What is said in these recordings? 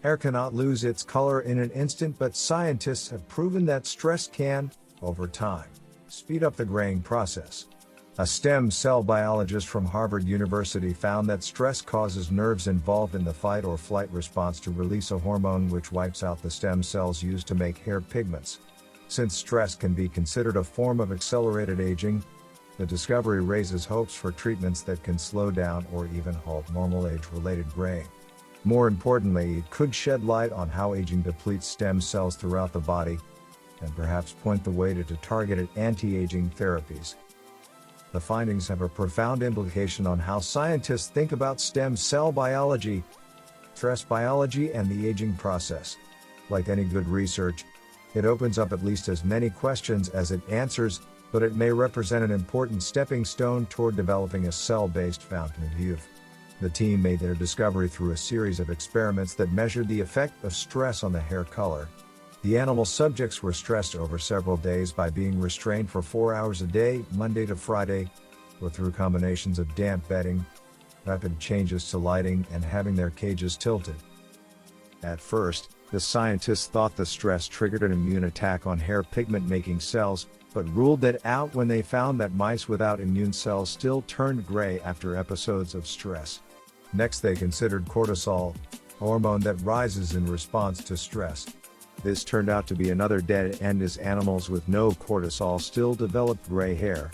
Hair cannot lose its color in an instant, but scientists have proven that stress can, over time, speed up the graying process. A stem cell biologist from Harvard University found that stress causes nerves involved in the fight or flight response to release a hormone which wipes out the stem cells used to make hair pigments. Since stress can be considered a form of accelerated aging, the discovery raises hopes for treatments that can slow down or even halt normal age-related graying. More importantly, it could shed light on how aging depletes stem cells throughout the body, and perhaps point the way to targeted anti-aging therapies. The findings have a profound implication on how scientists think about stem cell biology, stress biology, and the aging process. Like any good research, it opens up at least as many questions as it answers, but it may represent an important stepping stone toward developing a cell-based fountain of youth. The team made their discovery through a series of experiments that measured the effect of stress on the hair color. The animal subjects were stressed over several days by being restrained for 4 hours a day, Monday to Friday, or through combinations of damp bedding, rapid changes to lighting, and having their cages tilted. At first, the scientists thought the stress triggered an immune attack on hair pigment-making cells, but ruled that out when they found that mice without immune cells still turned gray after episodes of stress. Next, they considered cortisol, a hormone that rises in response to stress. This turned out to be another dead end, as animals with no cortisol still developed gray hair.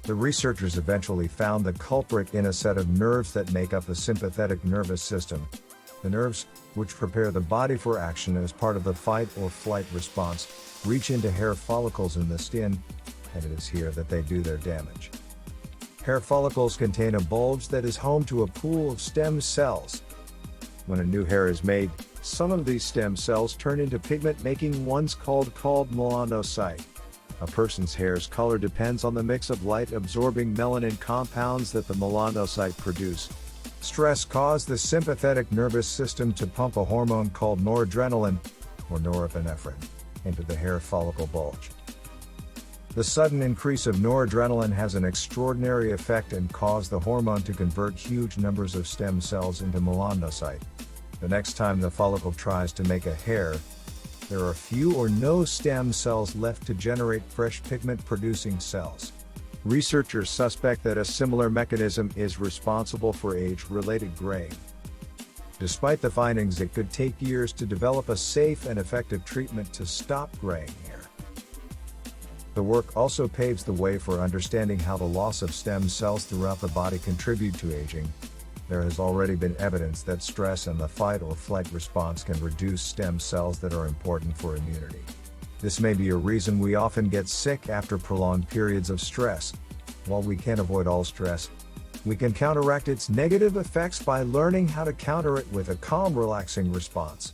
The researchers eventually found the culprit in a set of nerves that make up the sympathetic nervous system. The nerves, which prepare the body for action as part of the fight or flight response, reach into hair follicles in the skin, and it is here that they do their damage. Hair follicles contain a bulge that is home to a pool of stem cells. When a new hair is made, some of these stem cells turn into pigment-making ones called melanocyte. A person's hair's color depends on the mix of light-absorbing melanin compounds that the melanocyte produce. Stress caused the sympathetic nervous system to pump a hormone called noradrenaline, or norepinephrine, into the hair follicle bulge. The sudden increase of noradrenaline has an extraordinary effect and caused the hormone to convert huge numbers of stem cells into melanocyte. The next time the follicle tries to make a hair, there are few or no stem cells left to generate fresh pigment-producing cells. Researchers suspect that a similar mechanism is responsible for age-related graying. Despite the findings, it could take years to develop a safe and effective treatment to stop graying hair. The work also paves the way for understanding how the loss of stem cells throughout the body contribute to aging. There has already been evidence that stress and the fight or flight response can reduce stem cells that are important for immunity. This may be a reason we often get sick after prolonged periods of stress. While we can't avoid all stress, we can counteract its negative effects by learning how to counter it with a calm, relaxing response.